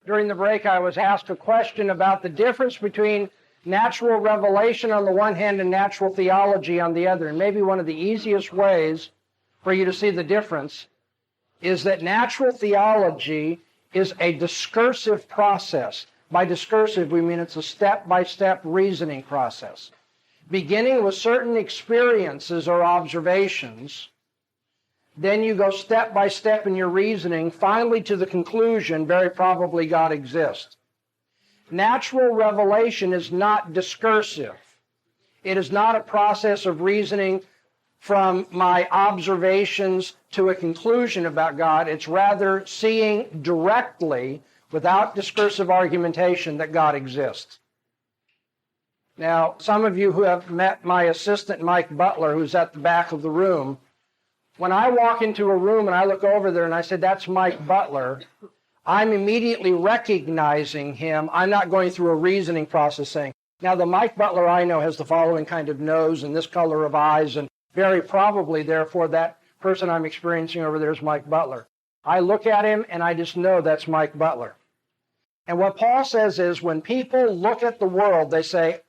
During the break, I was asked a question about the difference between natural revelation on the one hand and natural theology on the other. And maybe one of the easiest ways for you to see the difference is that natural theology is a discursive process. By discursive, we mean it's a step-by-step reasoning process, beginning with certain experiences or observations. Then you go step by step in your reasoning, finally to the conclusion, very probably God exists. Natural revelation is not discursive. It is not a process of reasoning from my observations to a conclusion about God. It's rather seeing directly, without discursive argumentation, that God exists. Now, some of you who have met my assistant, Mike Butler, who's at the back of the room, when I walk into a room and I look over there and I say, that's Mike Butler, I'm immediately recognizing him. I'm not going through a reasoning process saying, now the Mike Butler I know has the following kind of nose and this color of eyes, and very probably, therefore, that person I'm experiencing over there is Mike Butler. I look at him and I just know that's Mike Butler. And what Paul says is when people look at the world, they say,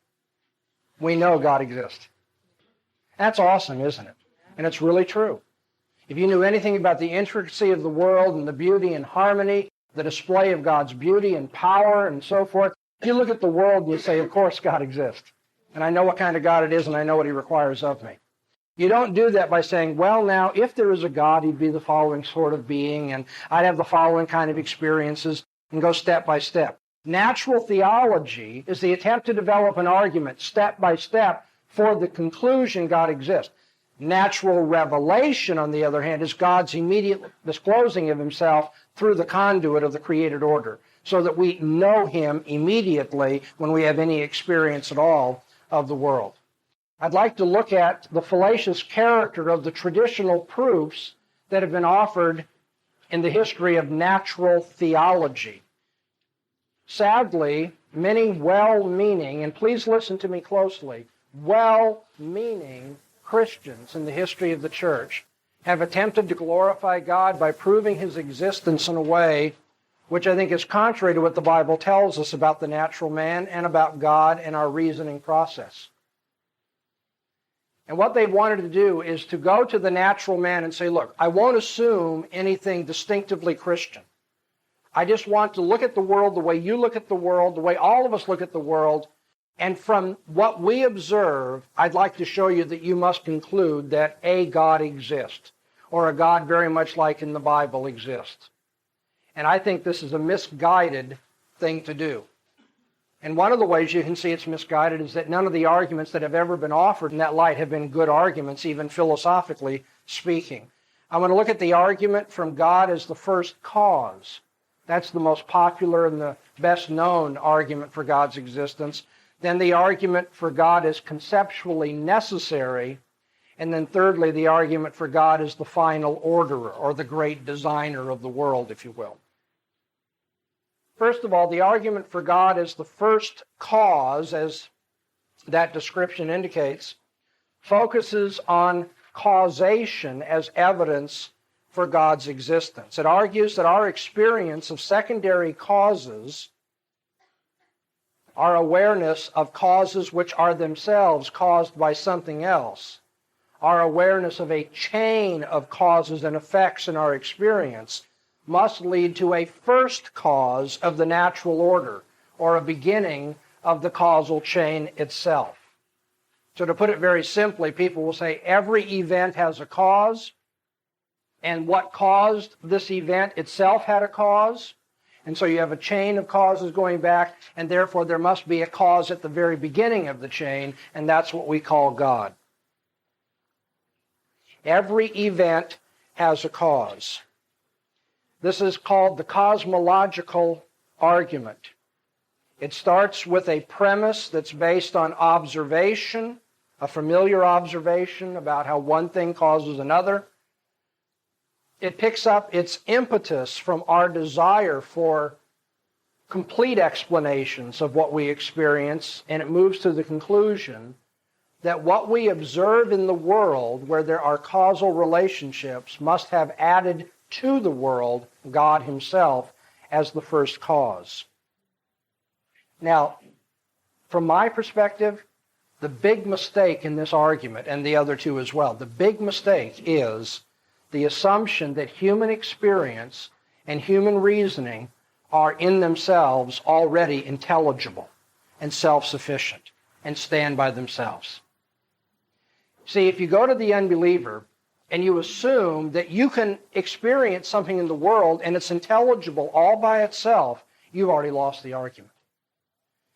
we know God exists. That's awesome, isn't it? And it's really true. If you knew anything about the intricacy of the world and the beauty and harmony, the display of God's beauty and power and so forth, if you look at the world and you say, of course God exists. And I know what kind of God it is and I know what he requires of me. You don't do that by saying, well, now, if there is a God, he'd be the following sort of being, and I'd have the following kind of experiences, and go step by step. Natural theology is the attempt to develop an argument step by step for the conclusion God exists. Natural revelation, on the other hand, is God's immediate disclosing of himself through the conduit of the created order, so that we know him immediately when we have any experience at all of the world. I'd like to look at the fallacious character of the traditional proofs that have been offered in the history of natural theology. Sadly, many well-meaning, and please listen to me closely, well-meaning Christians in the history of the church have attempted to glorify God by proving his existence in a way which I think is contrary to what the Bible tells us about the natural man and about God and our reasoning process. And what they wanted to do is to go to the natural man and say, look, I won't assume anything distinctively Christian. I just want to look at the world the way you look at the world, the way all of us look at the world, and from what we observe, I'd like to show you that you must conclude that a God exists, or a God very much like in the Bible exists. And I think this is a misguided thing to do. And one of the ways you can see it's misguided is that none of the arguments that have ever been offered in that light have been good arguments, even philosophically speaking. I'm going to look at the argument from God as the first cause. That's the most popular and the best known argument for God's existence. Then the argument for God as conceptually necessary. And then thirdly, the argument for God as the final orderer, or the great designer of the world, if you will. First of all, the argument for God as the first cause, as that description indicates, focuses on causation as evidence for God's existence. It argues that our experience of secondary causes, our awareness of causes which are themselves caused by something else, our awareness of a chain of causes and effects in our experience, must lead to a first cause of the natural order, or a beginning of the causal chain itself. So to put it very simply, people will say every event has a cause, and what caused this event itself had a cause, and so you have a chain of causes going back, and therefore there must be a cause at the very beginning of the chain, and that's what we call God. Every event has a cause. This is called the cosmological argument. It starts with a premise that's based on observation, a familiar observation about how one thing causes another. It picks up its impetus from our desire for complete explanations of what we experience, and it moves to the conclusion that what we observe in the world, where there are causal relationships, must have added to the world God himself as the first cause. Now, from my perspective, the big mistake in this argument, and the other two as well, the big mistake is the assumption that human experience and human reasoning are in themselves already intelligible and self-sufficient and stand by themselves. See, if you go to the unbeliever and you assume that you can experience something in the world and it's intelligible all by itself, you've already lost the argument.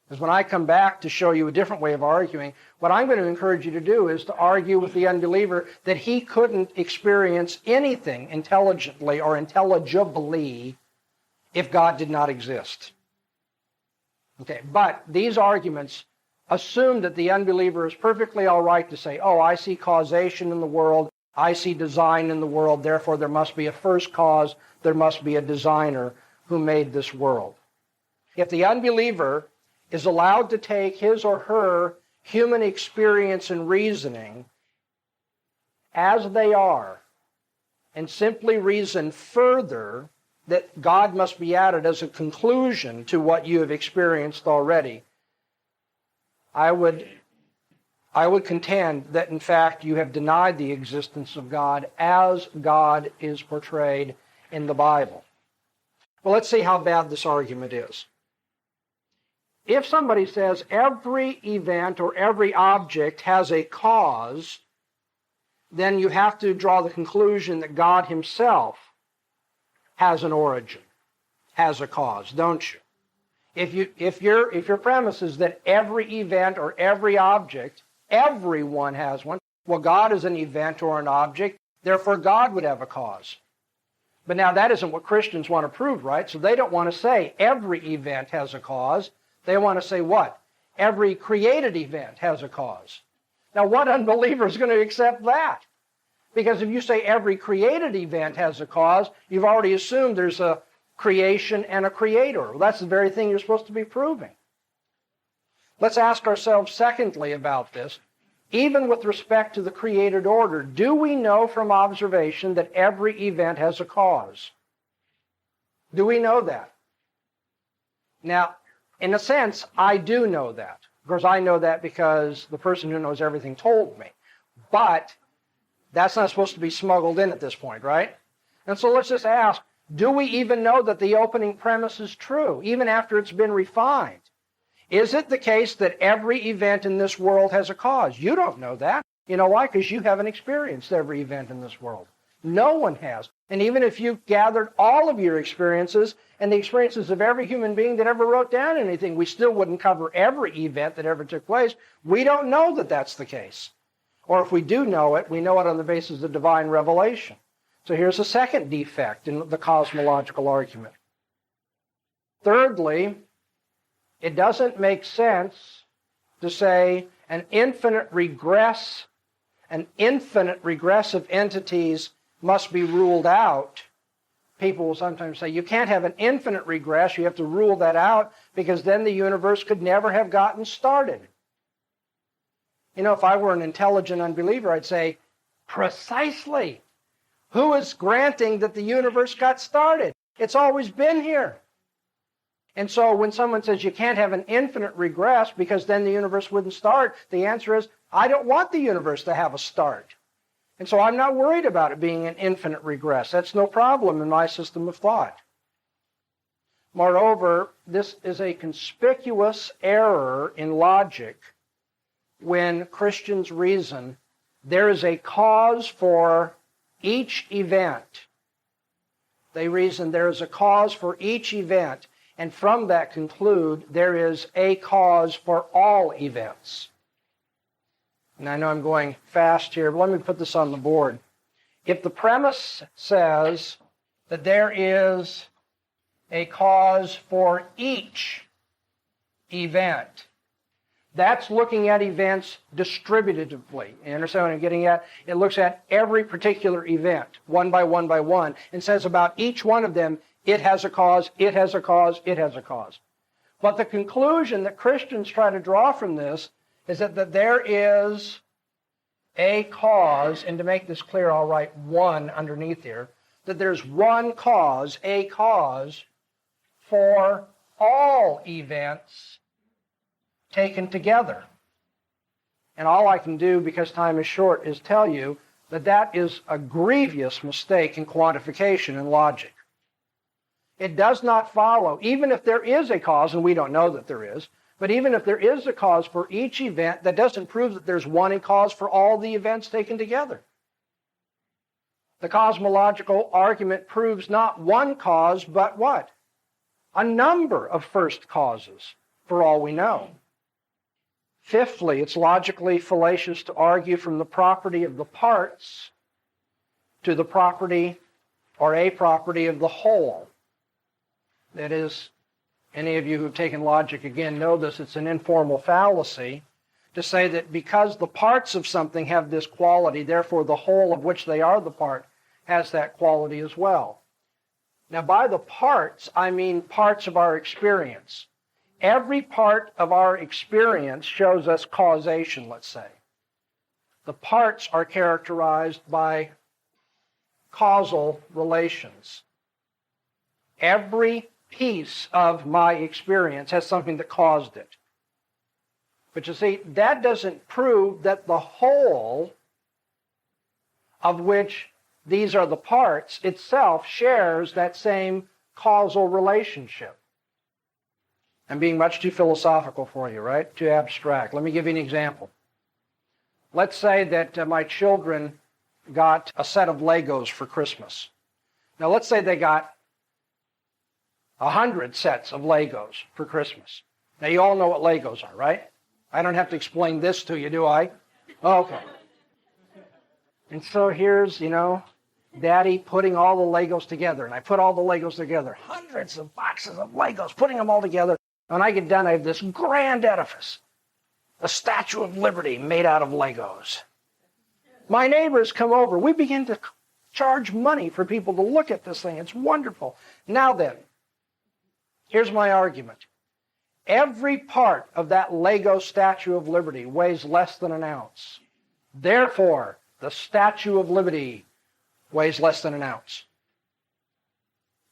Because when I come back to show you a different way of arguing, what I'm going to encourage you to do is to argue with the unbeliever that he couldn't experience anything intelligently or intelligibly if God did not exist. Okay, but these arguments assume that the unbeliever is perfectly all right to say, oh, I see causation in the world, I see design in the world, therefore there must be a first cause, there must be a designer who made this world. If the unbeliever is allowed to take his or her human experience and reasoning as they are and simply reason further that God must be added as a conclusion to what you have experienced already, I would contend that in fact you have denied the existence of God as God is portrayed in the Bible. Well, let's see how bad this argument is. If somebody says every event or every object has a cause, then you have to draw the conclusion that God himself has an origin, has a cause, don't you? If your premise is that every event or every object, everyone has one, well, God is an event or an object, therefore God would have a cause. But now that isn't what Christians want to prove, right? So they don't want to say every event has a cause. They want to say what? Every created event has a cause. Now, what unbeliever is going to accept that? Because if you say every created event has a cause, you've already assumed there's a creation and a creator. Well, that's the very thing you're supposed to be proving. Let's ask ourselves, secondly, about this. Even with respect to the created order, do we know from observation that every event has a cause? Do we know that? Now, in a sense, I do know that. Of course, I know that because the person who knows everything told me. But that's not supposed to be smuggled in at this point, right? And so let's just ask, do we even know that the opening premise is true, even after it's been refined? Is it the case that every event in this world has a cause? You don't know that. You know why? Because you haven't experienced every event in this world. No one has. And even if you gathered all of your experiences and the experiences of every human being that ever wrote down anything, we still wouldn't cover every event that ever took place. We don't know that that's the case. Or if we do know it, we know it on the basis of divine revelation. So here's a second defect in the cosmological argument. Thirdly, it doesn't make sense to say an infinite regress of entities must be ruled out. People will sometimes say, you can't have an infinite regress, you have to rule that out, because then the universe could never have gotten started. You know, if I were an intelligent unbeliever, I'd say, precisely. Who is granting that the universe got started? It's always been here. And so when someone says you can't have an infinite regress because then the universe wouldn't start, the answer is, I don't want the universe to have a start. And so I'm not worried about it being an infinite regress. That's no problem in my system of thought. Moreover, this is a conspicuous error in logic when Christians reason there is a cause for each event. They reason there is a cause for each event, and from that conclude there is a cause for all events. And I know I'm going fast here, but let me put this on the board. If the premise says that there is a cause for each event, that's looking at events distributively. You understand what I'm getting at? It looks at every particular event, one by one by one, and says about each one of them, it has a cause, it has a cause, it has a cause. But the conclusion that Christians try to draw from this is that there is a cause, and to make this clear, I'll write one underneath here, that there's one cause, a cause, for all events taken together. And all I can do, because time is short, is tell you that that is a grievous mistake in quantification and logic. It does not follow, even if there is a cause, and we don't know that there is, but even if there is a cause for each event, that doesn't prove that there's one cause for all the events taken together. The cosmological argument proves not one cause, but what? A number of first causes, for all we know. Fifthly, it's logically fallacious to argue from the property of the parts to the property or a property of the whole. That is, any of you who've taken logic again know this, it's an informal fallacy to say that because the parts of something have this quality, therefore the whole of which they are the part has that quality as well. Now, by the parts, I mean parts of our experience. Every part of our experience shows us causation, let's say. The parts are characterized by causal relations. Every piece of my experience has something that caused it. But you see, that doesn't prove that the whole, of which these are the parts, itself shares that same causal relationship. I'm being much too philosophical for you, right? Too abstract. Let me give you an example. Let's say that my children got a set of Legos for Christmas. Now, let's say they got 100 sets of Legos for Christmas. Now, you all know what Legos are, right? I don't have to explain this to you, do I? Okay. And so here's, Daddy putting all the Legos together. And I put all the Legos together. Hundreds of boxes of Legos, putting them all together. When I get done, I have this grand edifice. A Statue of Liberty made out of Legos. My neighbors come over. We begin to charge money for people to look at this thing. It's wonderful. Now then, here's my argument. Every part of that Lego Statue of Liberty weighs less than an ounce. Therefore, the Statue of Liberty weighs less than an ounce.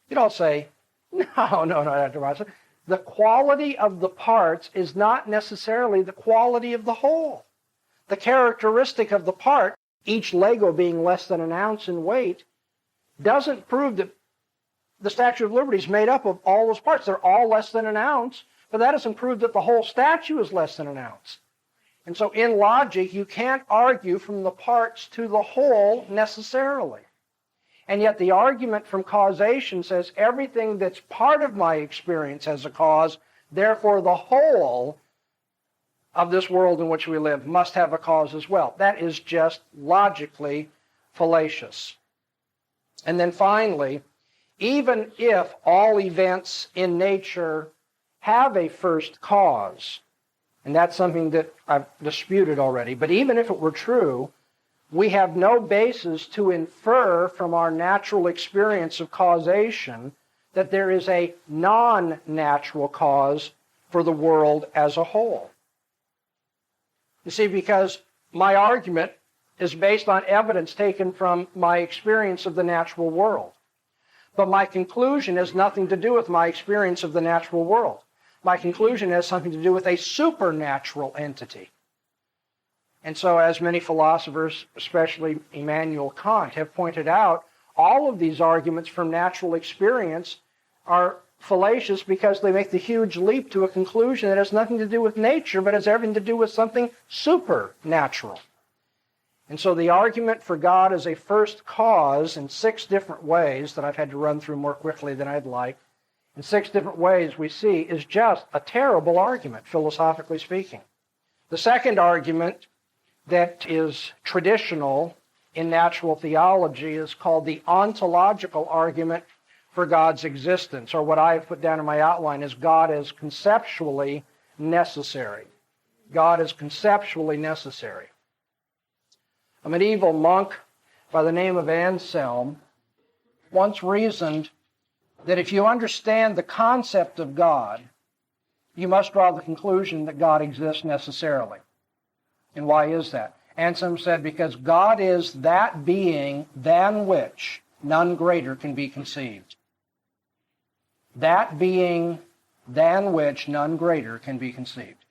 You don't say, no, Dr. Bahnsen. The quality of the parts is not necessarily the quality of the whole. The characteristic of the part, each Lego being less than an ounce in weight, doesn't prove that the Statue of Liberty is made up of all those parts. They're all less than an ounce, but that doesn't prove that the whole statue is less than an ounce. And so in logic, you can't argue from the parts to the whole necessarily. And yet the argument from causation says everything that's part of my experience has a cause, therefore the whole of this world in which we live must have a cause as well. That is just logically fallacious. And then finally, even if all events in nature have a first cause, and that's something that I've disputed already, but even if it were true, we have no basis to infer from our natural experience of causation that there is a non-natural cause for the world as a whole. You see, because my argument is based on evidence taken from my experience of the natural world. But my conclusion has nothing to do with my experience of the natural world. My conclusion has something to do with a supernatural entity. And so, as many philosophers, especially Immanuel Kant, have pointed out, all of these arguments from natural experience are fallacious because they make the huge leap to a conclusion that has nothing to do with nature, but has everything to do with something supernatural. And so the argument for God as a first cause in 6 different ways that I've had to run through more quickly than I'd like, in 6 different ways we see, is just a terrible argument, philosophically speaking. The second argument that is traditional in natural theology is called the ontological argument for God's existence, or what I've put down in my outline is God is conceptually necessary. God is conceptually necessary. A medieval monk by the name of Anselm once reasoned that if you understand the concept of God, you must draw the conclusion that God exists necessarily. And why is that? Anselm said, because God is that being than which none greater can be conceived. that being than which none greater can be conceived.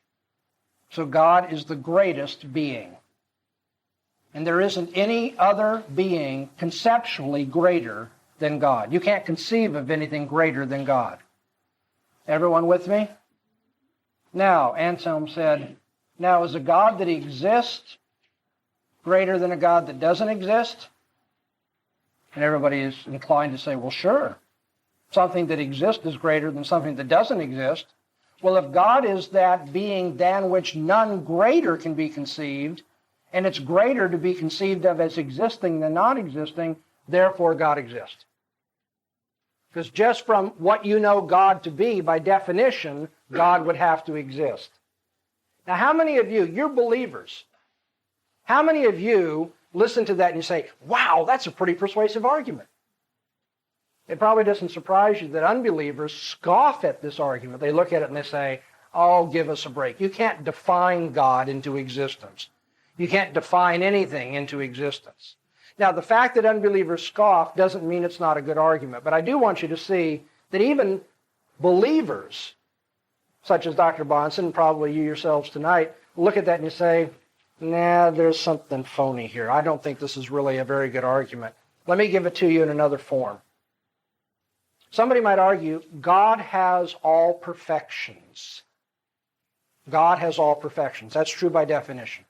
So God is the greatest being. And there isn't any other being conceptually greater than God. You can't conceive of anything greater than God. Everyone with me? Now, Anselm said, now is a God that exists greater than a God that doesn't exist? And everybody is inclined to say, well, sure. Something that exists is greater than something that doesn't exist. Well, if God is that being than which none greater can be conceived, and it's greater to be conceived of as existing than non-existing, therefore God exists. Because just from what you know God to be, by definition, God would have to exist. Now, how many of you, you're believers, how many of you listen to that and you say, wow, that's a pretty persuasive argument? It probably doesn't surprise you that unbelievers scoff at this argument. They look at it and they say, oh, give us a break. You can't define God into existence. You can't define anything into existence. Now, the fact that unbelievers scoff doesn't mean it's not a good argument, but I do want you to see that even believers, such as Dr. Bahnsen, and probably you yourselves tonight, look at that and you say, nah, there's something phony here. I don't think this is really a very good argument. Let me give it to you in another form. Somebody might argue, God has all perfections. God has all perfections. That's true by definition.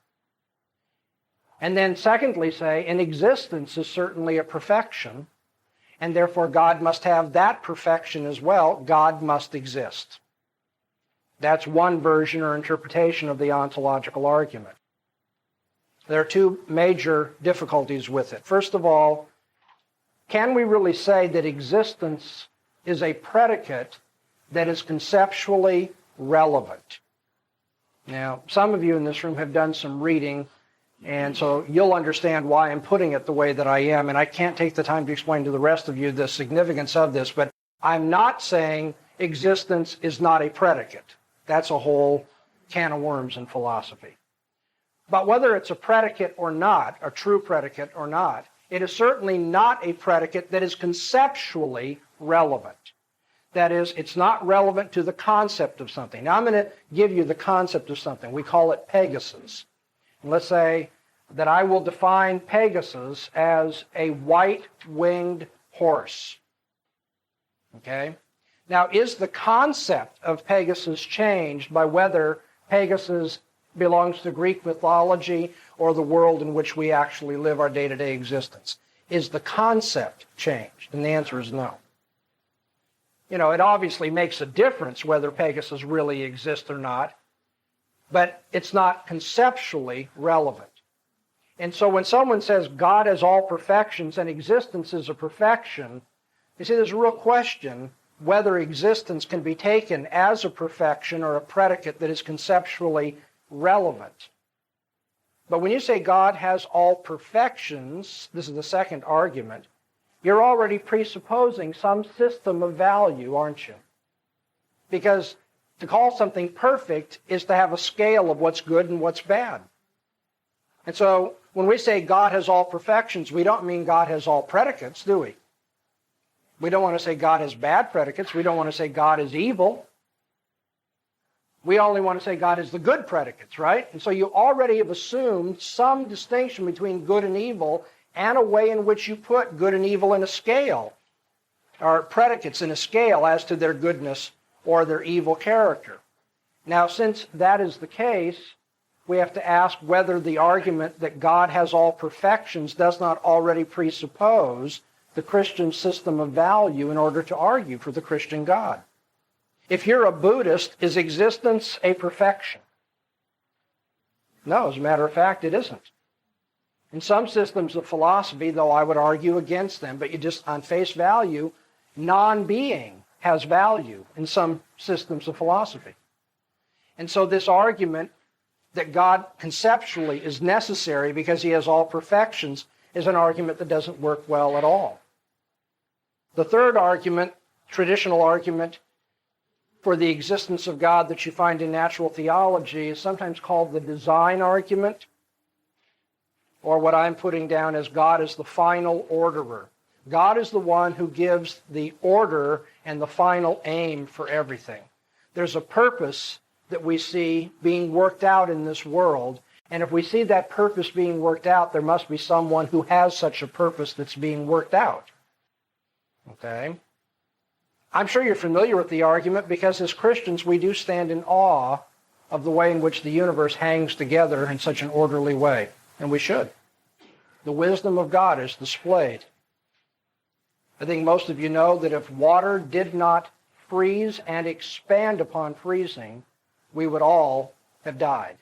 And then secondly say, an existence is certainly a perfection, and therefore God must have that perfection as well. God must exist. That's one version or interpretation of the ontological argument. There are two major difficulties with it. First of all, can we really say that existence is a predicate that is conceptually relevant? Now, some of you in this room have done some reading, and so you'll understand why I'm putting it the way that I am, and I can't take the time to explain to the rest of you the significance of this, but I'm not saying existence is not a predicate. That's a whole can of worms in philosophy. But whether it's a predicate or not, a true predicate or not, it is certainly not a predicate that is conceptually relevant. That is, it's not relevant to the concept of something. Now, I'm going to give you the concept of something. We call it Pegasus. And let's say that I will define Pegasus as a white-winged horse. Okay? Now, is the concept of Pegasus changed by whether Pegasus belongs to Greek mythology or the world in which we actually live our day-to-day existence? Is the concept changed? And the answer is no. You know, it obviously makes a difference whether Pegasus really exists or not, but it's not conceptually relevant. And so when someone says God has all perfections and existence is a perfection, you see there's a real question whether existence can be taken as a perfection or a predicate that is conceptually relevant. But when you say God has all perfections, this is the second argument, you're already presupposing some system of value, aren't you? Because to call something perfect is to have a scale of what's good and what's bad. And so when we say God has all perfections, we don't mean God has all predicates, do we? We don't want to say God has bad predicates. We don't want to say God is evil. We only want to say God is the good predicates, right? And so you already have assumed some distinction between good and evil and a way in which you put good and evil in a scale, or predicates in a scale as to their goodness or their evil character. Now, since that is the case, we have to ask whether the argument that God has all perfections does not already presuppose the Christian system of value in order to argue for the Christian God. If you're a Buddhist, is existence a perfection? No, as a matter of fact, it isn't. In some systems of philosophy, though I would argue against them, but you just, on face value, non-being has value in some systems of philosophy. And so this argument that God conceptually is necessary because he has all perfections is an argument that doesn't work well at all. The third argument, traditional argument for the existence of God that you find in natural theology is sometimes called the design argument, or what I'm putting down as God is the final orderer. God is the one who gives the order and the final aim for everything. There's a purpose that we see being worked out in this world, and if we see that purpose being worked out, there must be someone who has such a purpose that's being worked out. Okay? I'm sure you're familiar with the argument because as Christians we do stand in awe of the way in which the universe hangs together in such an orderly way, and we should. The wisdom of God is displayed. I think most of you know that if water did not freeze and expand upon freezing, we would all have died.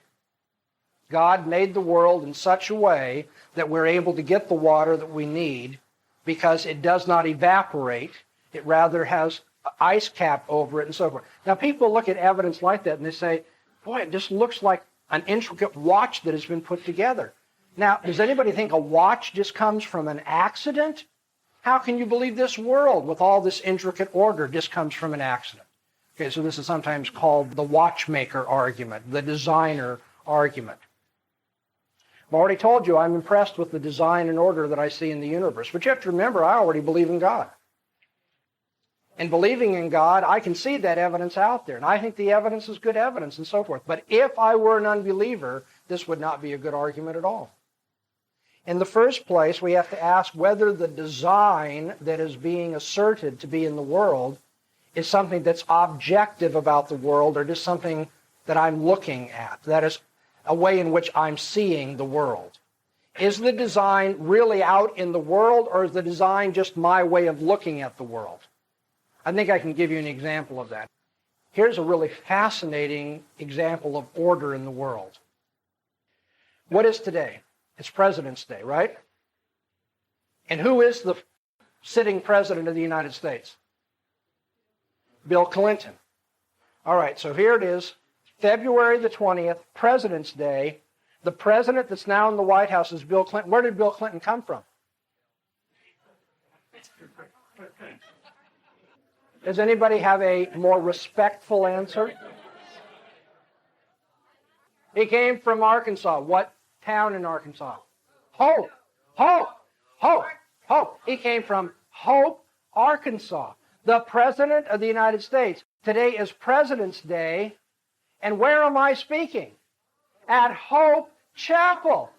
God made the world in such a way that we're able to get the water that we need because it does not evaporate. It rather has an ice cap over it and so forth. Now people look at evidence like that and they say, boy, it just looks like an intricate watch that has been put together. Now, does anybody think a watch just comes from an accident? How can you believe this world with all this intricate order just comes from an accident? Okay, so this is sometimes called the watchmaker argument, the designer argument. I've already told you I'm impressed with the design and order that I see in the universe. But you have to remember, I already believe in God. And believing in God, I can see that evidence out there. And I think the evidence is good evidence and so forth. But if I were an unbeliever, this would not be a good argument at all. In the first place, we have to ask whether the design that is being asserted to be in the world is something that's objective about the world or just something that I'm looking at. That is a way in which I'm seeing the world. Is the design really out in the world, or is the design just my way of looking at the world? I think I can give you an example of that. Here's a really fascinating example of order in the world. What is today? It's President's Day, right? And who is the sitting president of the United States? Bill Clinton. All right, so here it is, February the 20th, President's Day. The president that's now in the White House is Bill Clinton. Where did Bill Clinton come from? Does anybody have a more respectful answer? He came from Arkansas. What town in Arkansas? Hope. Hope. Hope. Hope. He came from Hope, Arkansas. The President of the United States. Today is President's Day. And where am I speaking? At Hope Chapel.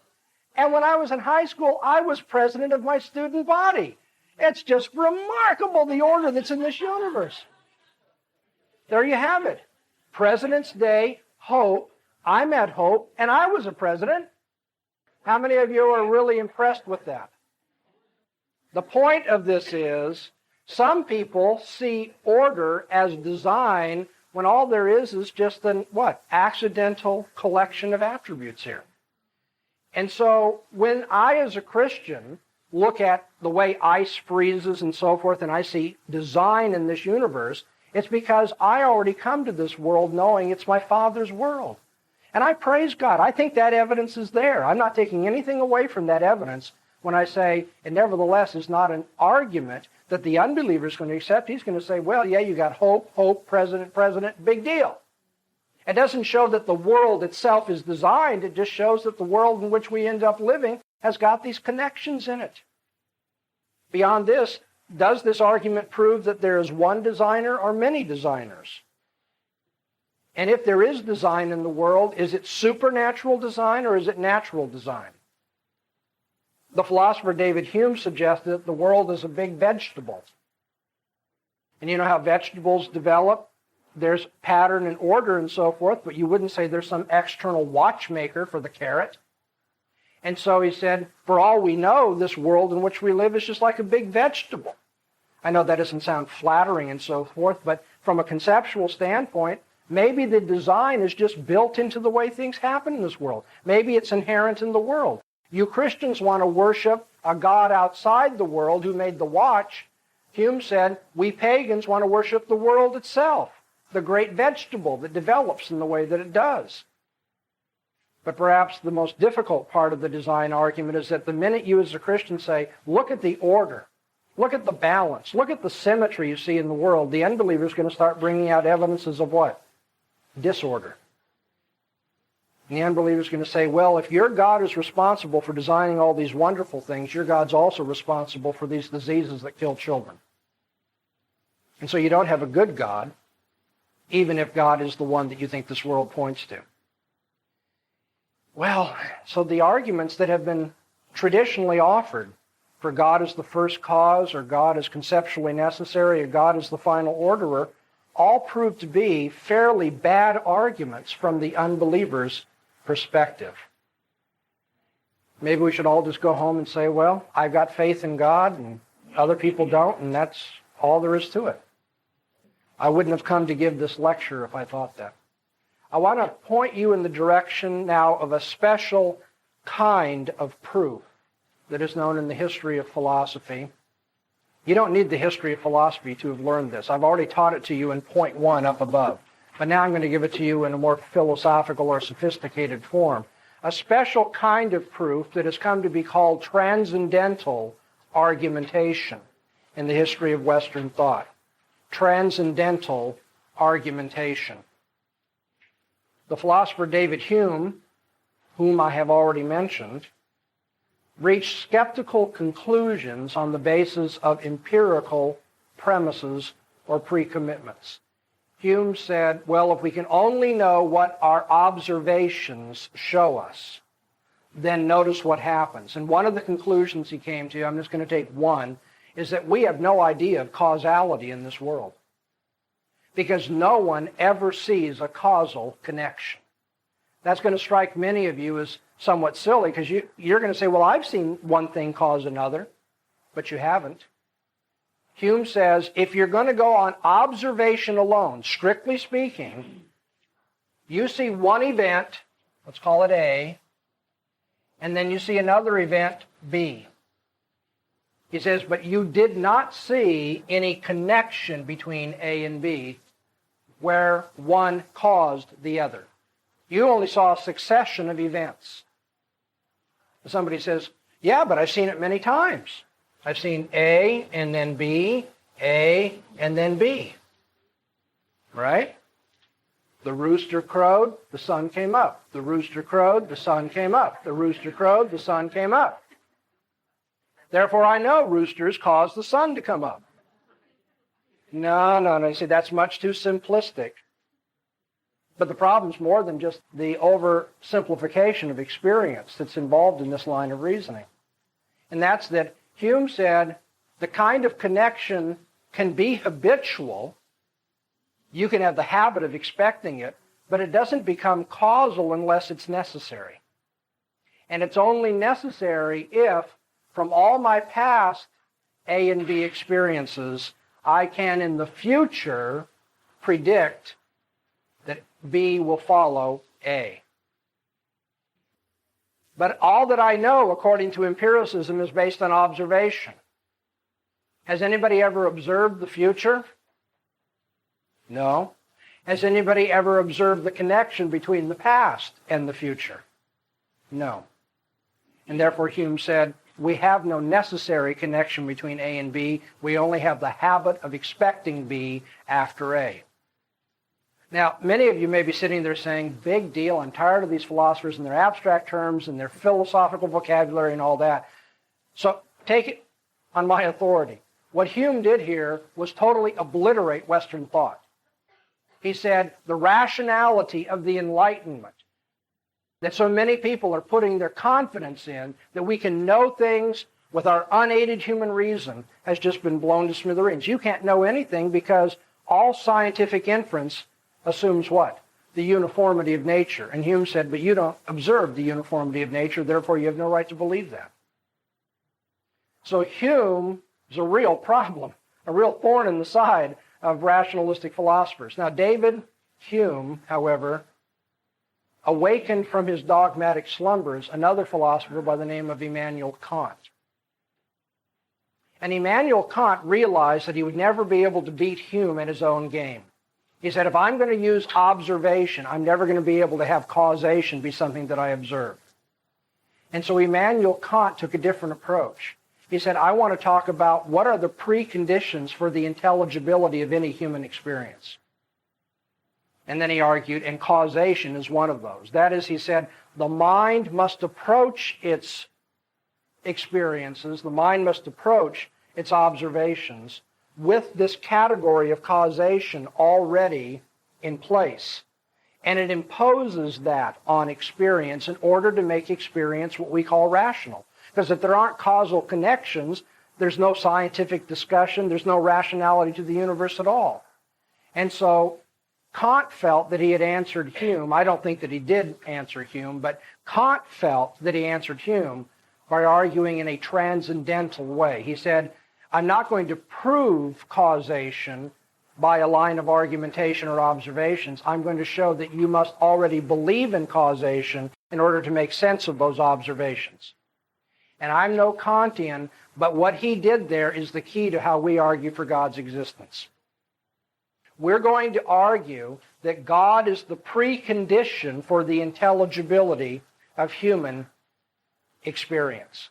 And when I was in high school, I was president of my student body. It's just remarkable, the order that's in this universe. There you have it. President's Day, Hope. I'm at Hope, and I was a president. How many of you are really impressed with that? The point of this is, some people see order as design when all there is just an, accidental collection of attributes here. And so when I, as a Christian, look at the way ice freezes and so forth, and I see design in this universe, it's because I already come to this world knowing it's my Father's world. And I praise God. I think that evidence is there. I'm not taking anything away from that evidence when I say it nevertheless is not an argument that the unbeliever is going to accept. He's going to say, well, yeah, you got hope, president, big deal. It doesn't show that the world itself is designed. It just shows that the world in which we end up living has got these connections in it. Beyond this, does this argument prove that there is one designer or many designers? And if there is design in the world, is it supernatural design or is it natural design? The philosopher David Hume suggested that the world is a big vegetable. And you know how vegetables develop? There's pattern and order and so forth, but you wouldn't say there's some external watchmaker for the carrot. And so he said, for all we know, this world in which we live is just like a big vegetable. I know that doesn't sound flattering and so forth, but from a conceptual standpoint, maybe the design is just built into the way things happen in this world. Maybe it's inherent in the world. You Christians want to worship a God outside the world who made the watch. Hume said, we pagans want to worship the world itself, the great vegetable that develops in the way that it does. But perhaps the most difficult part of the design argument is that the minute you as a Christian say, look at the order, look at the balance, look at the symmetry you see in the world, the unbeliever is going to start bringing out evidences of what? Disorder. And the unbeliever is going to say, well, if your God is responsible for designing all these wonderful things, your God's also responsible for these diseases that kill children. And so you don't have a good God, even if God is the one that you think this world points to. Well, so the arguments that have been traditionally offered for God as the first cause, or God as conceptually necessary, or God as the final orderer, all prove to be fairly bad arguments from the unbeliever's perspective. Maybe we should all just go home and say, well, I've got faith in God and other people don't, and that's all there is to it. I wouldn't have come to give this lecture if I thought that. I want to point you in the direction now of a special kind of proof that is known in the history of philosophy. You don't need the history of philosophy to have learned this. I've already taught it to you in point 1 up above. But now I'm going to give it to you in a more philosophical or sophisticated form. A special kind of proof that has come to be called transcendental argumentation in the history of Western thought. Transcendental argumentation. The philosopher David Hume, whom I have already mentioned, reached skeptical conclusions on the basis of empirical premises or pre-commitments. Hume said, well, if we can only know what our observations show us, then notice what happens. And one of the conclusions he came to, I'm just going to take one, is that we have no idea of causality in this world, because no one ever sees a causal connection. That's going to strike many of you as somewhat silly, because you're going to say, well, I've seen one thing cause another, but you haven't. Hume says, if you're going to go on observation alone, strictly speaking, you see one event, let's call it A, and then you see another event, B. He says, but you did not see any connection between A and B where one caused the other. You only saw a succession of events. Somebody says, yeah, but I've seen it many times. I've seen A and then B, A and then B. Right? The rooster crowed, the sun came up. The rooster crowed, the sun came up. The rooster crowed, the sun came up. Therefore, I know roosters cause the sun to come up. No. You see, that's much too simplistic. But the problem's more than just the oversimplification of experience that's involved in this line of reasoning. And that's that Hume said the kind of connection can be habitual. You can have the habit of expecting it, but it doesn't become causal unless it's necessary. And it's only necessary if, from all my past A and B experiences, I can in the future predict that B will follow A. But all that I know, according to empiricism, is based on observation. Has anybody ever observed the future? No. Has anybody ever observed the connection between the past and the future? No. And therefore Hume said, we have no necessary connection between A and B. We only have the habit of expecting B after A. Now, many of you may be sitting there saying, big deal, I'm tired of these philosophers and their abstract terms and their philosophical vocabulary and all that. So take it on my authority. What Hume did here was totally obliterate Western thought. He said the rationality of the Enlightenment, that so many people are putting their confidence in, that we can know things with our unaided human reason, has just been blown to smithereens. You can't know anything because all scientific inference assumes what? The uniformity of nature. And Hume said, but you don't observe the uniformity of nature, therefore you have no right to believe that. So Hume is a real problem, a real thorn in the side of rationalistic philosophers. Now, David Hume, however, awakened from his dogmatic slumbers another philosopher by the name of Immanuel Kant. And Immanuel Kant realized that he would never be able to beat Hume at his own game. He said, if I'm going to use observation, I'm never going to be able to have causation be something that I observe. And so Immanuel Kant took a different approach. He said, I want to talk about what are the preconditions for the intelligibility of any human experience. And then he argued, and causation is one of those. That is, he said, the mind must approach its experiences, the mind must approach its observations with this category of causation already in place. And it imposes that on experience in order to make experience what we call rational. Because if there aren't causal connections, there's no scientific discussion, there's no rationality to the universe at all. And so Kant felt that he had answered Hume. I don't think that he did answer Hume, but Kant felt that he answered Hume by arguing in a transcendental way. He said, I'm not going to prove causation by a line of argumentation or observations. I'm going to show that you must already believe in causation in order to make sense of those observations. And I'm no Kantian, but what he did there is the key to how we argue for God's existence. We're going to argue that God is the precondition for the intelligibility of human experience.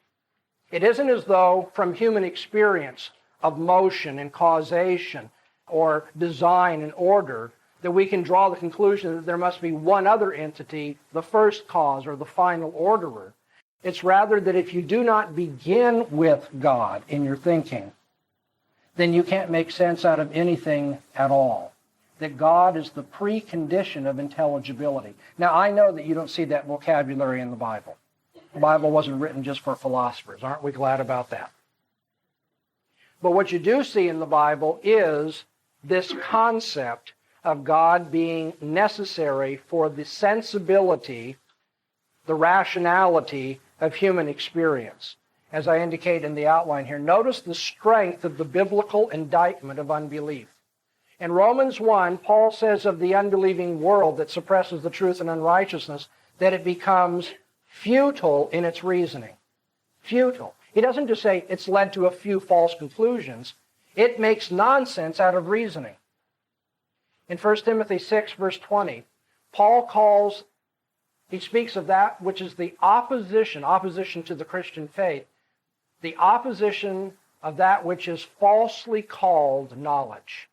It isn't as though from human experience of motion and causation or design and order that we can draw the conclusion that there must be one other entity, the first cause or the final orderer. It's rather that if you do not begin with God in your thinking, then you can't make sense out of anything at all. That God is the precondition of intelligibility. Now, I know that you don't see that vocabulary in the Bible. The Bible wasn't written just for philosophers. Aren't we glad about that? But what you do see in the Bible is this concept of God being necessary for the sensibility, the rationality of human experience. As I indicate in the outline here, notice the strength of the biblical indictment of unbelief. In Romans 1, Paul says of the unbelieving world that suppresses the truth and unrighteousness that it becomes futile in its reasoning. Futile. He doesn't just say it's led to a few false conclusions. It makes nonsense out of reasoning. In 1 Timothy 6, verse 20, he speaks of that which is the opposition to the Christian faith, the opposition of that which is falsely called knowledge.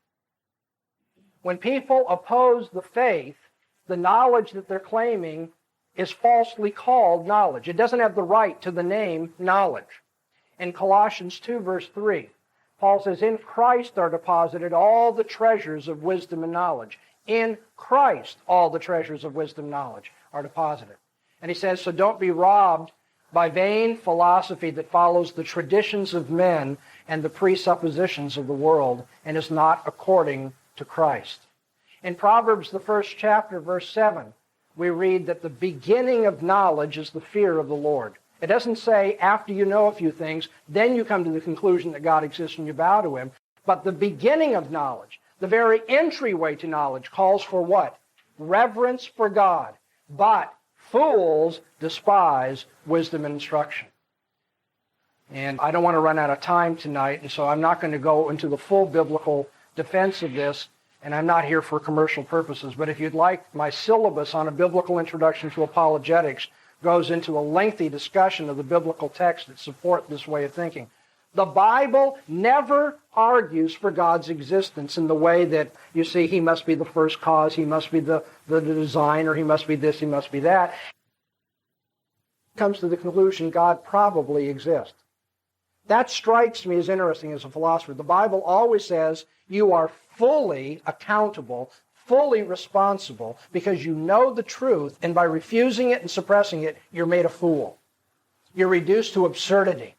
When people oppose the faith, the knowledge that they're claiming is falsely called knowledge. It doesn't have the right to the name knowledge. In Colossians 2, verse 3, Paul says, in Christ are deposited all the treasures of wisdom and knowledge. In Christ, all the treasures of wisdom and knowledge are deposited. And he says, so don't be robbed by vain philosophy that follows the traditions of men and the presuppositions of the world and is not according to Christ. In Proverbs, the first chapter, verse 7, we read that the beginning of knowledge is the fear of the Lord. It doesn't say after you know a few things, then you come to the conclusion that God exists and you bow to Him. But the beginning of knowledge, the very entryway to knowledge, calls for what? Reverence for God. But fools despise wisdom and instruction. And I don't want to run out of time tonight, and so I'm not going to go into the full biblical defense of this, and I'm not here for commercial purposes. But if you'd like, my syllabus on a biblical introduction to apologetics goes into a lengthy discussion of the biblical texts that support this way of thinking. The Bible never argues for God's existence in the way that you see He must be the first cause, He must be the designer, He must be this, He must be that. It comes to the conclusion God probably exists. That strikes me as interesting as a philosopher. The Bible always says you are fully accountable, fully responsible, because you know the truth, and by refusing it and suppressing it, you're made a fool. You're reduced to absurdity.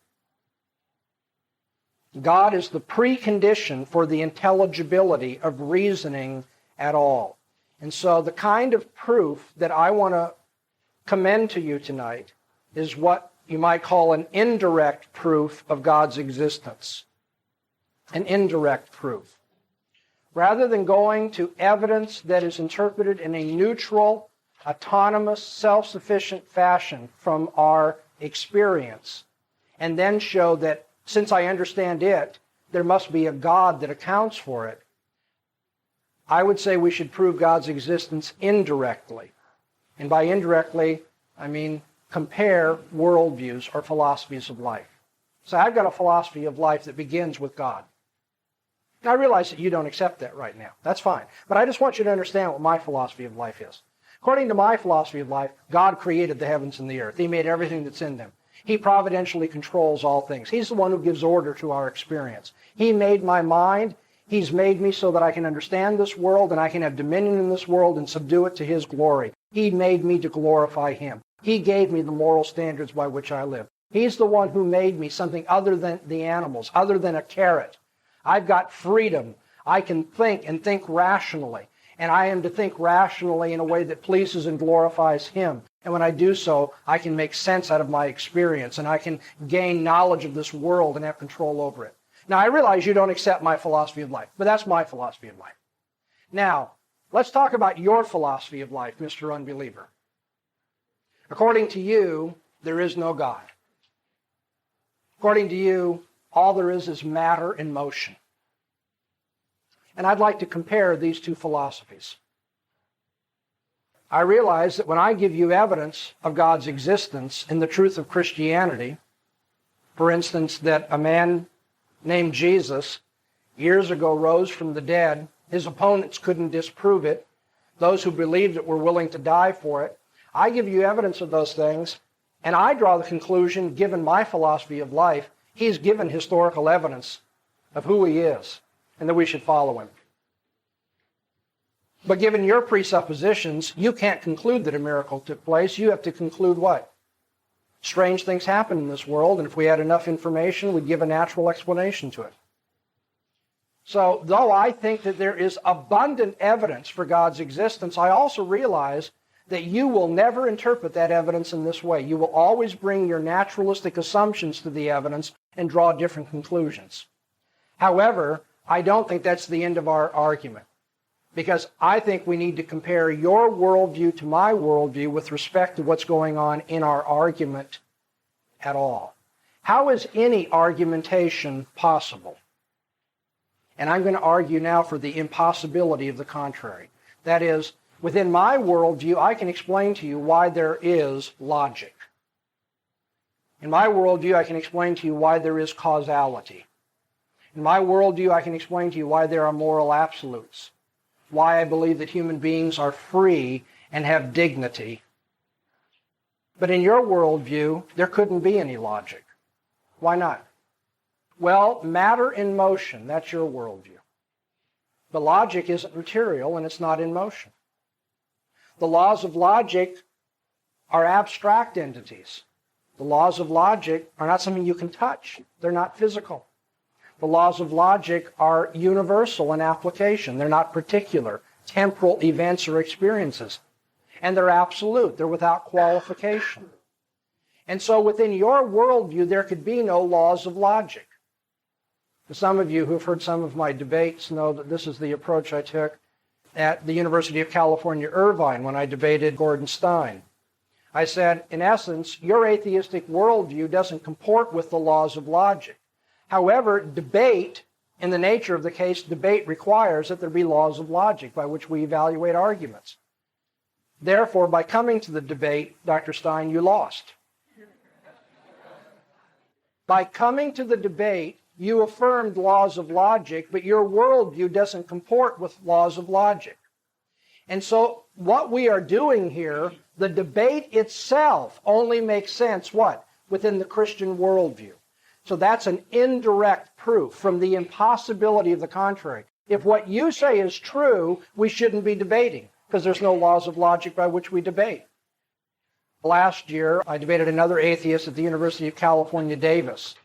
God is the precondition for the intelligibility of reasoning at all. And so the kind of proof that I want to commend to you tonight is what you might call an indirect proof of God's existence. An indirect proof. Rather than going to evidence that is interpreted in a neutral, autonomous, self-sufficient fashion from our experience, and then show that since I understand it, there must be a God that accounts for it, I would say we should prove God's existence indirectly. And by indirectly, I mean compare worldviews or philosophies of life. So I've got a philosophy of life that begins with God. Now, I realize that you don't accept that right now. That's fine. But I just want you to understand what my philosophy of life is. According to my philosophy of life, God created the heavens and the earth. He made everything that's in them. He providentially controls all things. He's the one who gives order to our experience. He made my mind. He's made me so that I can understand this world and I can have dominion in this world and subdue it to His glory. He made me to glorify Him. He gave me the moral standards by which I live. He's the one who made me something other than the animals, other than a carrot. I've got freedom. I can think and think rationally. And I am to think rationally in a way that pleases and glorifies Him. And when I do so, I can make sense out of my experience and I can gain knowledge of this world and have control over it. Now, I realize you don't accept my philosophy of life, but that's my philosophy of life. Now, let's talk about your philosophy of life, Mr. Unbeliever. According to you, there is no God. According to you, all there is matter in motion. And I'd like to compare these two philosophies. I realize that when I give you evidence of God's existence in the truth of Christianity, for instance, that a man named Jesus years ago rose from the dead, his opponents couldn't disprove it, those who believed it were willing to die for it, I give you evidence of those things, and I draw the conclusion, given my philosophy of life, he's given historical evidence of who he is, and that we should follow him. But given your presuppositions, you can't conclude that a miracle took place. You have to conclude what? Strange things happen in this world, and if we had enough information, we'd give a natural explanation to it. So, though I think that there is abundant evidence for God's existence, I also realize that you will never interpret that evidence in this way. You will always bring your naturalistic assumptions to the evidence and draw different conclusions. However, I don't think that's the end of our argument, because I think we need to compare your worldview to my worldview with respect to what's going on in our argument at all. How is any argumentation possible? And I'm going to argue now for the impossibility of the contrary. That is, within my worldview, I can explain to you why there is logic. In my worldview, I can explain to you why there is causality. In my worldview, I can explain to you why there are moral absolutes, why I believe that human beings are free and have dignity. But in your worldview, there couldn't be any logic. Why not? Well, matter in motion, that's your worldview. The logic isn't material and it's not in motion. The laws of logic are abstract entities. The laws of logic are not something you can touch. They're not physical. The laws of logic are universal in application. They're not particular, temporal events or experiences. And they're absolute. They're without qualification. And so within your worldview, there could be no laws of logic. Some of you who have heard some of my debates know that this is the approach I took at the University of California, Irvine, when I debated Gordon Stein. I said, in essence, your atheistic worldview doesn't comport with the laws of logic. However, debate, in the nature of the case, debate requires that there be laws of logic by which we evaluate arguments. Therefore, by coming to the debate, Dr. Stein, you lost. By coming to the debate, you affirmed laws of logic, but your worldview doesn't comport with laws of logic. And so what we are doing here, the debate itself only makes sense, what? Within the Christian worldview. So that's an indirect proof from the impossibility of the contrary. If what you say is true, we shouldn't be debating, because there's no laws of logic by which we debate. Last year, I debated another atheist at the University of California, Davis.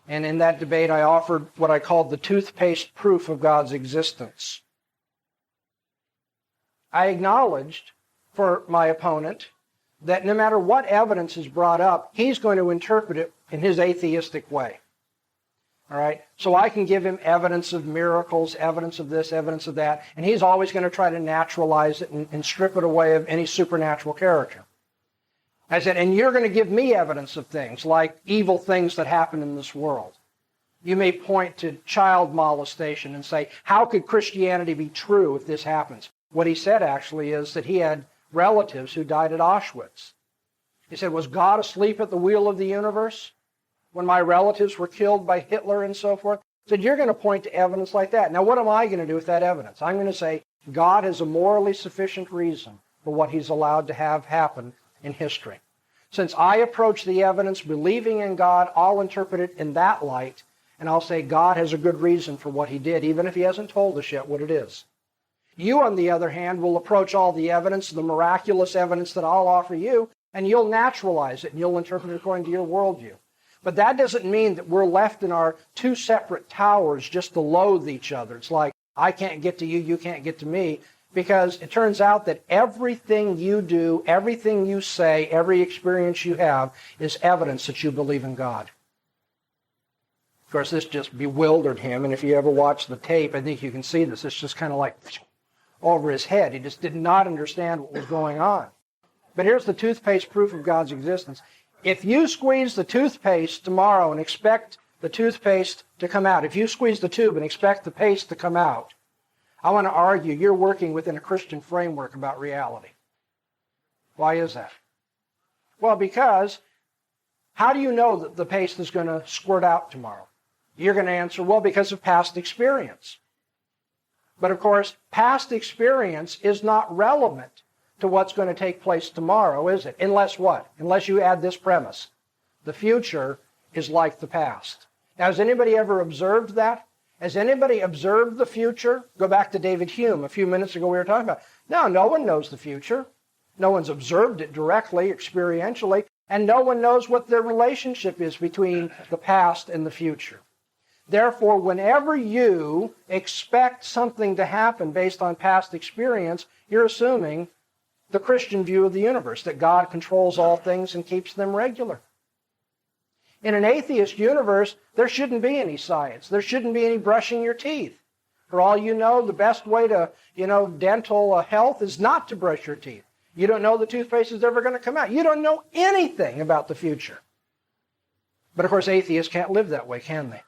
And in that debate, I offered what I called the toothpaste proof of God's existence. I acknowledged for my opponent that no matter what evidence is brought up, he's going to interpret it in his atheistic way. All right? So I can give him evidence of miracles, evidence of this, evidence of that, and he's always going to try to naturalize it and strip it away of any supernatural character. I said, and you're going to give me evidence of things like evil things that happen in this world. You may point to child molestation and say, how could Christianity be true if this happens? What he said actually is that he had relatives who died at Auschwitz. He said, was God asleep at the wheel of the universe when my relatives were killed by Hitler and so forth? He said, you're going to point to evidence like that. Now, what am I going to do with that evidence? I'm going to say, God has a morally sufficient reason for what he's allowed to have happen in history. Since I approach the evidence believing in God, I'll interpret it in that light, and I'll say God has a good reason for what he did, even if he hasn't told us yet what it is. You, on the other hand, will approach all the evidence, the miraculous evidence that I'll offer you, and you'll naturalize it, and you'll interpret it according to your worldview. But that doesn't mean that we're left in our two separate towers just to loathe each other. It's like, I can't get to you, you can't get to me, because it turns out that everything you do, everything you say, every experience you have is evidence that you believe in God. Of course, this just bewildered him, and if you ever watch the tape, I think you can see this. It's just kind of like over his head. He just did not understand what was going on. But here's the toothpaste proof of God's existence. If you squeeze the toothpaste tomorrow and expect the toothpaste to come out, if you squeeze the tube and expect the paste to come out, I want to argue you're working within a Christian framework about reality. Why is that? Well, because how do you know that the paste is going to squirt out tomorrow? You're going to answer, well, because of past experience. But of course, past experience is not relevant to what's going to take place tomorrow, is it? Unless what? Unless you add this premise. The future is like the past. Now, has anybody ever observed that? Has anybody observed the future? Go back to David Hume. A few minutes ago we were talking about. No one knows the future. No one's observed it directly, experientially, and no one knows what the relationship is between the past and the future. Therefore, whenever you expect something to happen based on past experience, you're assuming the Christian view of the universe, that God controls all things and keeps them regular. In an atheist universe, there shouldn't be any science. There shouldn't be any brushing your teeth. For all you know, the best way to, dental health is not to brush your teeth. You don't know the toothpaste is ever going to come out. You don't know anything about the future. But of course, atheists can't live that way, can they?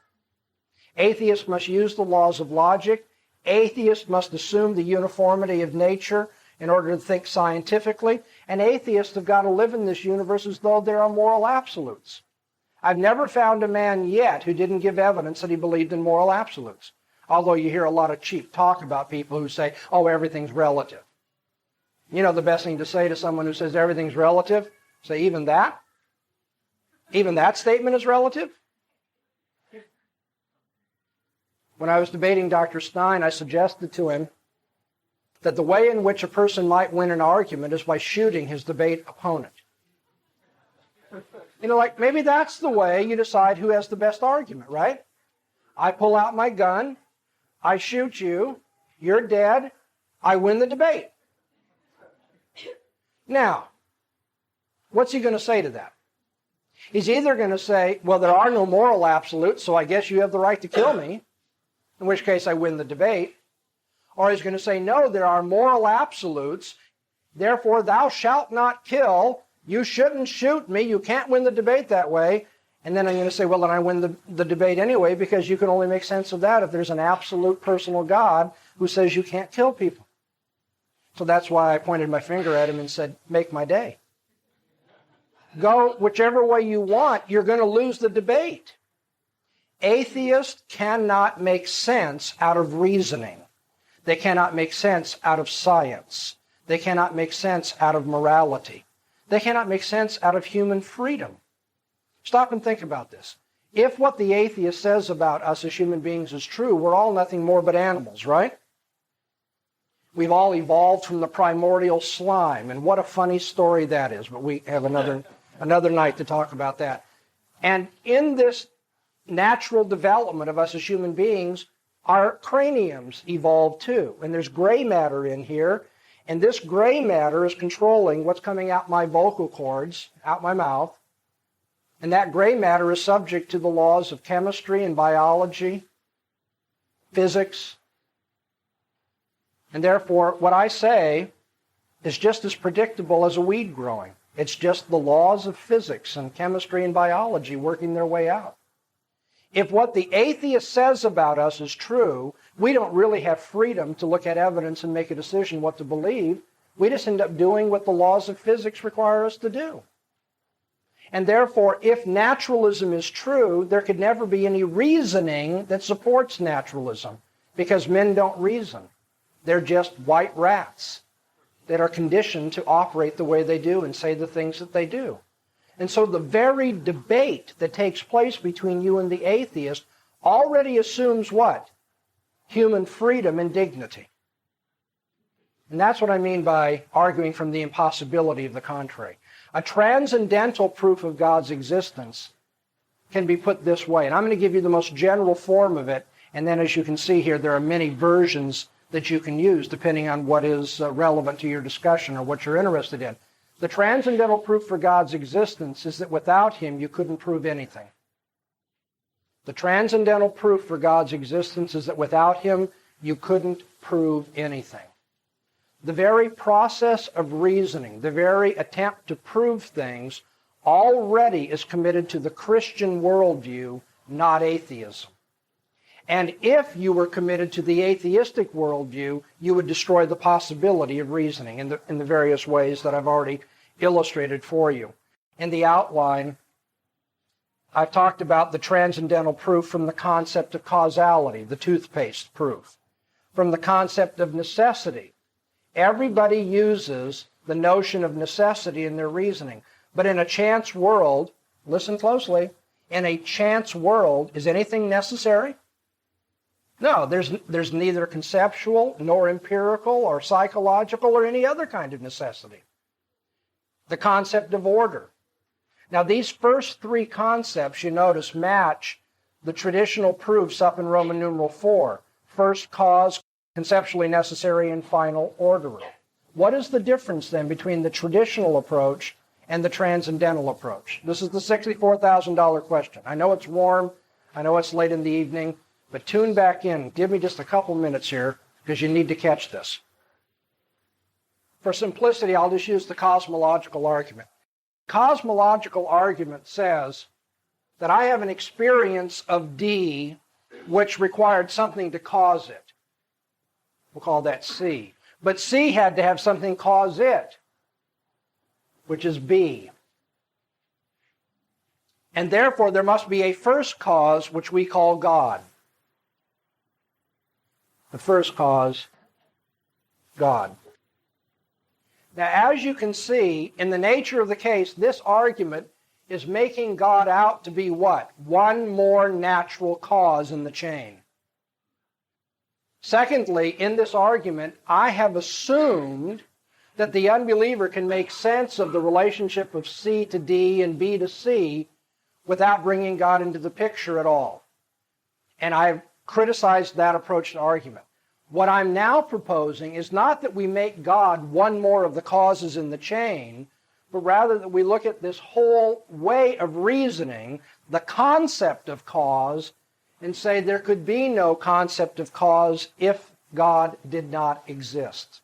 Atheists must use the laws of logic. Atheists must assume the uniformity of nature in order to think scientifically. And atheists have got to live in this universe as though there are moral absolutes. I've never found a man yet who didn't give evidence that he believed in moral absolutes. Although you hear a lot of cheap talk about people who say, oh, everything's relative. You know the best thing to say to someone who says everything's relative? Say, even that? Even that statement is relative? When I was debating Dr. Stein, I suggested to him that the way in which a person might win an argument is by shooting his debate opponent. Maybe that's the way you decide who has the best argument, right? I pull out my gun, I shoot you, you're dead, I win the debate. Now, what's he going to say to that? He's either going to say, well, there are no moral absolutes, so I guess you have the right to kill me, in which case I win the debate. Or he's going to say, no, there are moral absolutes, therefore thou shalt not kill, you shouldn't shoot me, you can't win the debate that way. And then I'm going to say, well, then I win the debate anyway, because you can only make sense of that if there's an absolute personal God who says you can't kill people. So that's why I pointed my finger at him and said, make my day. Go whichever way you want, you're going to lose the debate. Atheists cannot make sense out of reasoning. They cannot make sense out of science. They cannot make sense out of morality. They cannot make sense out of human freedom. Stop and think about this. If what the atheist says about us as human beings is true, we're all nothing more but animals, right? We've all evolved from the primordial slime, and what a funny story that is, but we have another night to talk about that. And in this natural development of us as human beings, our craniums evolved too. And there's gray matter in here, and this gray matter is controlling what's coming out my vocal cords, out my mouth. And that gray matter is subject to the laws of chemistry and biology, physics. And therefore, what I say is just as predictable as a weed growing. It's just the laws of physics and chemistry and biology working their way out. If what the atheist says about us is true, we don't really have freedom to look at evidence and make a decision what to believe. We just end up doing what the laws of physics require us to do. And therefore, if naturalism is true, there could never be any reasoning that supports naturalism, because men don't reason. They're just white rats that are conditioned to operate the way they do and say the things that they do. And so the very debate that takes place between you and the atheist already assumes what? Human freedom and dignity. And that's what I mean by arguing from the impossibility of the contrary. A transcendental proof of God's existence can be put this way. And I'm going to give you the most general form of it. And then as you can see here, there are many versions that you can use depending on what is relevant to your discussion or what you're interested in. The transcendental proof for God's existence is that without him you couldn't prove anything. The transcendental proof for God's existence is that without him you couldn't prove anything. The very process of reasoning, the very attempt to prove things, already is committed to the Christian worldview, not atheism. And if you were committed to the atheistic worldview, you would destroy the possibility of reasoning in the various ways that I've already illustrated for you. In the outline, I've talked about the transcendental proof from the concept of causality, the toothpaste proof. From the concept of necessity. Everybody uses the notion of necessity in their reasoning. But in a chance world, listen closely, in a chance world, is anything necessary? No, there's neither conceptual, nor empirical, or psychological, or any other kind of necessity. The concept of order. Now, these first three concepts, you notice, match the traditional proofs up in Roman numeral 4. First cause, conceptually necessary, and final orderer. What is the difference, then, between the traditional approach and the transcendental approach? This is the $64,000 question. I know it's warm. I know it's late in the evening. But tune back in. Give me just a couple minutes here, because you need to catch this. For simplicity, I'll just use the cosmological argument. Cosmological argument says that I have an experience of D which required something to cause it. We'll call that C. But C had to have something cause it, which is B. And therefore, there must be a first cause, which we call God. The first cause, God. Now, as you can see, in the nature of the case, this argument is making God out to be what? One more natural cause in the chain. Secondly, in this argument, I have assumed that the unbeliever can make sense of the relationship of C to D and B to C without bringing God into the picture at all. And I've criticized that approach to argument. What I'm now proposing is not that we make God one more of the causes in the chain, but rather that we look at this whole way of reasoning, the concept of cause, and say there could be no concept of cause if God did not exist.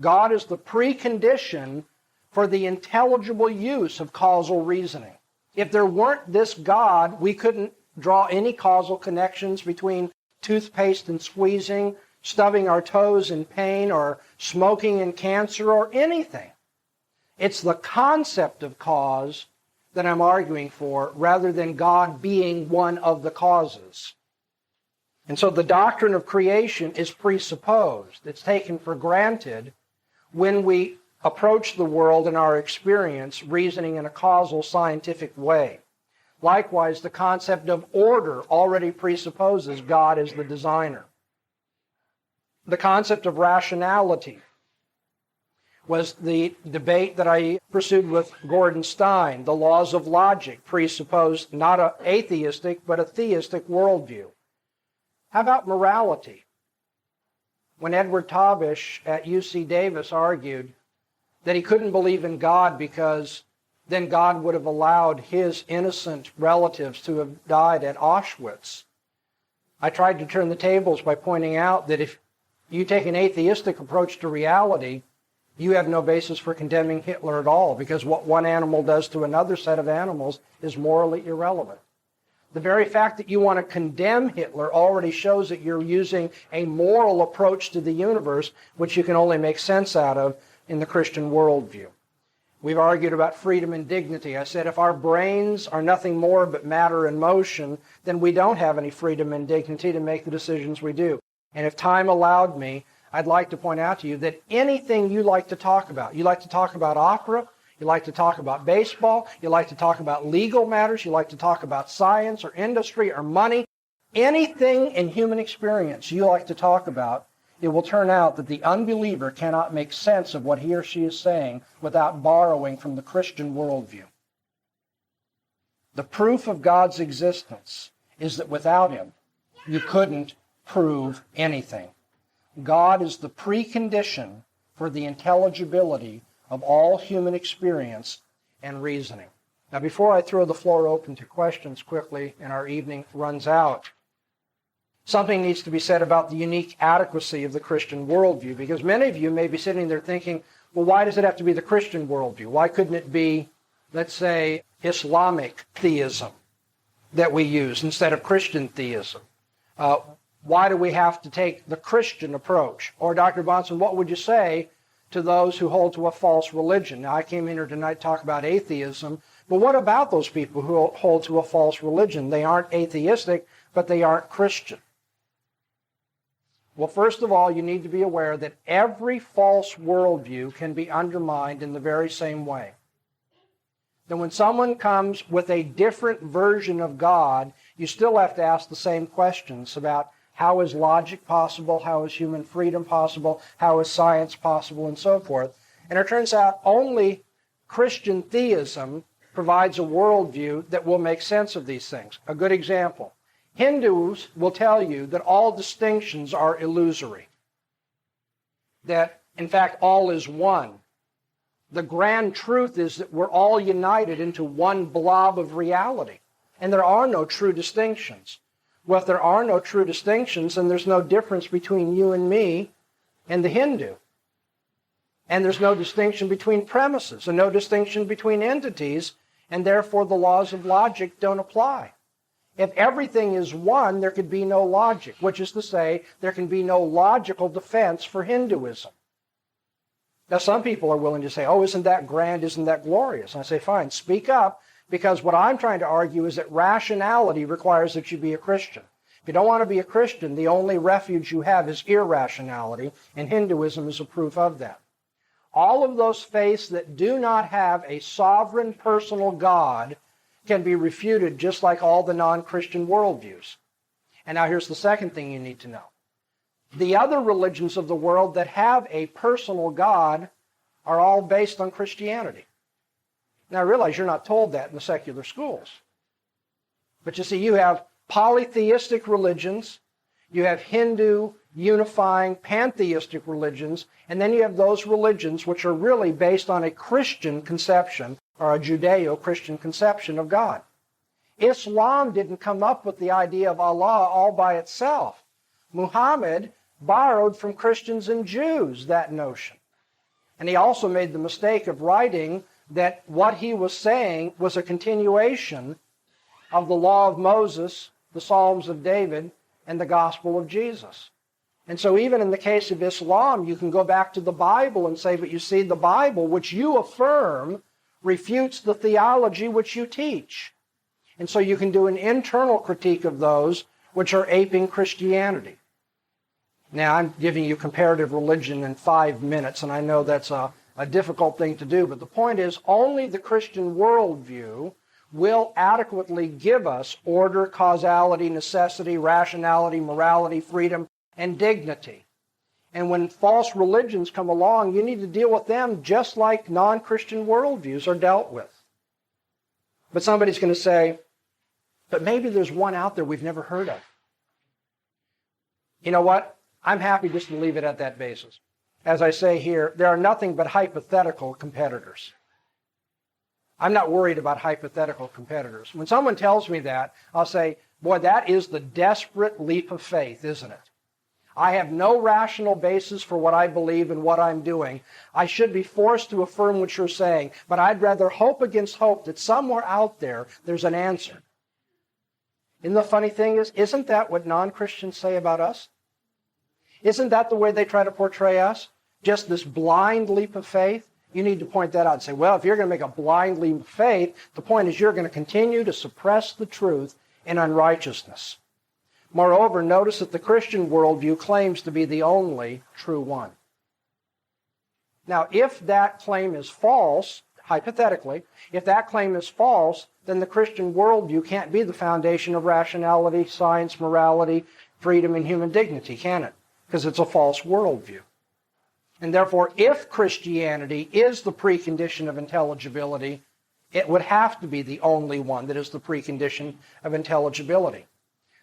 God is the precondition for the intelligible use of causal reasoning. If there weren't this God, we couldn't draw any causal connections between toothpaste and squeezing, stubbing our toes in pain, or smoking and cancer, or anything. It's the concept of cause that I'm arguing for, rather than God being one of the causes. And so the doctrine of creation is presupposed. It's taken for granted when we approach the world in our experience reasoning in a causal scientific way. Likewise, the concept of order already presupposes God as the designer. The concept of rationality was the debate that I pursued with Gordon Stein. The laws of logic presupposed not an atheistic, but a theistic worldview. How about morality? When Edward Tabish at UC Davis argued that he couldn't believe in God because then God would have allowed his innocent relatives to have died at Auschwitz, I tried to turn the tables by pointing out that if you take an atheistic approach to reality, you have no basis for condemning Hitler at all, because what one animal does to another set of animals is morally irrelevant. The very fact that you want to condemn Hitler already shows that you're using a moral approach to the universe, which you can only make sense out of in the Christian worldview. We've argued about freedom and dignity. I said if our brains are nothing more but matter and motion, then we don't have any freedom and dignity to make the decisions we do. And if time allowed me, I'd like to point out to you that anything you like to talk about opera, You like to talk about baseball. You like to talk about legal matters. You like to talk about science or industry or money. Anything in human experience you like to talk about, it will turn out that the unbeliever cannot make sense of what he or she is saying without borrowing from the Christian worldview. The proof of God's existence is that without him, you couldn't prove anything. God is the precondition for the intelligibility of all human experience and reasoning. Now, before I throw the floor open to questions quickly and our evening runs out, something needs to be said about the unique adequacy of the Christian worldview, because many of you may be sitting there thinking, well, why does it have to be the Christian worldview? Why couldn't it be, let's say, Islamic theism that we use instead of Christian theism? Why do we have to take the Christian approach? Or, Dr. Bahnsen, what would you say to those who hold to a false religion? Now, I came in here tonight to talk about atheism, but what about those people who hold to a false religion? They aren't atheistic, but they aren't Christian. Well, first of all, you need to be aware that every false worldview can be undermined in the very same way. That when someone comes with a different version of God, you still have to ask the same questions about how is logic possible, how is human freedom possible, how is science possible, and so forth. And it turns out only Christian theism provides a worldview that will make sense of these things. A good example. Hindus will tell you that all distinctions are illusory. That, in fact, all is one. The grand truth is that we're all united into one blob of reality. And there are no true distinctions. Well, if there are no true distinctions, then there's no difference between you and me and the Hindu. And there's no distinction between premises and no distinction between entities, and therefore the laws of logic don't apply. If everything is one, there could be no logic, which is to say, there can be no logical defense for Hinduism. Now, some people are willing to say, oh, isn't that grand, isn't that glorious? And I say, fine, speak up, because what I'm trying to argue is that rationality requires that you be a Christian. If you don't want to be a Christian, the only refuge you have is irrationality, and Hinduism is a proof of that. All of those faiths that do not have a sovereign personal God can be refuted just like all the non-Christian worldviews. And now here's the second thing you need to know. The other religions of the world that have a personal God are all based on Christianity. Now I realize you're not told that in the secular schools. But you see, you have polytheistic religions, you have Hindu unifying pantheistic religions, and then you have those religions which are really based on a Christian conception or a Judeo-Christian conception of God. Islam didn't come up with the idea of Allah all by itself. Muhammad borrowed from Christians and Jews that notion. And he also made the mistake of writing that what he was saying was a continuation of the law of Moses, the Psalms of David, and the gospel of Jesus. And so even in the case of Islam, you can go back to the Bible and say, but you see, the Bible, which you affirm, refutes the theology which you teach. And so you can do an internal critique of those which are aping Christianity. Now, I'm giving you comparative religion in 5 minutes, and I know that's a difficult thing to do, but the point is only the Christian worldview will adequately give us order, causality, necessity, rationality, morality, freedom, and dignity. And when false religions come along, you need to deal with them just like non-Christian worldviews are dealt with. But somebody's going to say, but maybe there's one out there we've never heard of. You know what? I'm happy just to leave it at that basis. As I say here, there are nothing but hypothetical competitors. I'm not worried about hypothetical competitors. When someone tells me that, I'll say, boy, that is the desperate leap of faith, isn't it? I have no rational basis for what I believe and what I'm doing. I should be forced to affirm what you're saying, but I'd rather hope against hope that somewhere out there there's an answer. And the funny thing is, isn't that what non-Christians say about us? Isn't that the way they try to portray us? Just this blind leap of faith? You need to point that out and say, well, if you're going to make a blind leap of faith, the point is you're going to continue to suppress the truth in unrighteousness. Moreover, notice that the Christian worldview claims to be the only true one. Now, if that claim is false, hypothetically, if that claim is false, then the Christian worldview can't be the foundation of rationality, science, morality, freedom, and human dignity, can it? Because it's a false worldview. And therefore, if Christianity is the precondition of intelligibility, it would have to be the only one that is the precondition of intelligibility.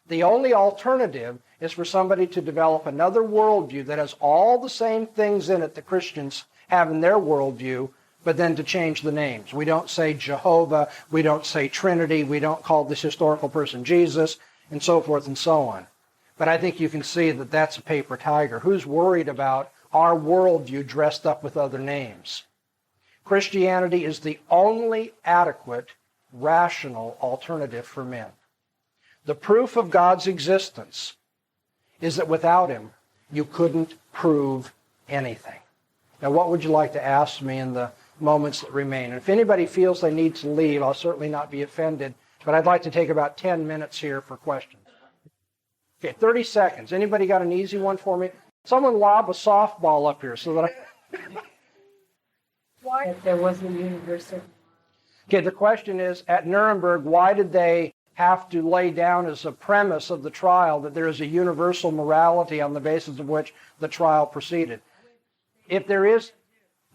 The only alternative is for somebody to develop another worldview that has all the same things in it that Christians have in their worldview, but then to change the names. We don't say Jehovah, we don't say Trinity, we don't call this historical person Jesus, and so forth and so on. But I think you can see that that's a paper tiger. Who's worried about our worldview dressed up with other names? Christianity is the only adequate, rational alternative for men. The proof of God's existence is that without him, you couldn't prove anything. Now, what would you like to ask me in the moments that remain? And if anybody feels they need to leave, I'll certainly not be offended, but I'd like to take about 10 minutes here for questions. Okay, 30 seconds. Anybody got an easy one for me? Someone lob a softball up here so that I... Why? If there wasn't a universal. Okay, the question is, at Nuremberg, why did they have to lay down as a premise of the trial that there is a universal morality on the basis of which the trial proceeded? If there is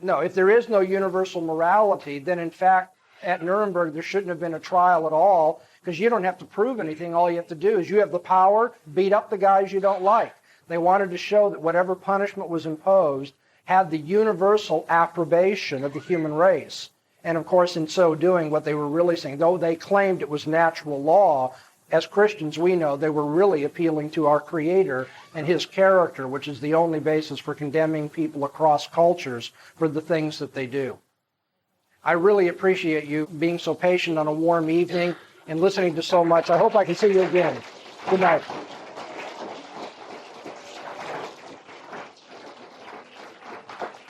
no universal morality, then in fact, at Nuremberg, there shouldn't have been a trial at all, because you don't have to prove anything. All you have to do is you have the power, beat up the guys you don't like. They wanted to show that whatever punishment was imposed had the universal approbation of the human race. And of course, in so doing, what they were really saying, though they claimed it was natural law, as Christians we know they were really appealing to our Creator and his character, which is the only basis for condemning people across cultures for the things that they do. I really appreciate you being so patient on a warm evening and listening to so much. I hope I can see you again. Good night.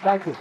Thank you.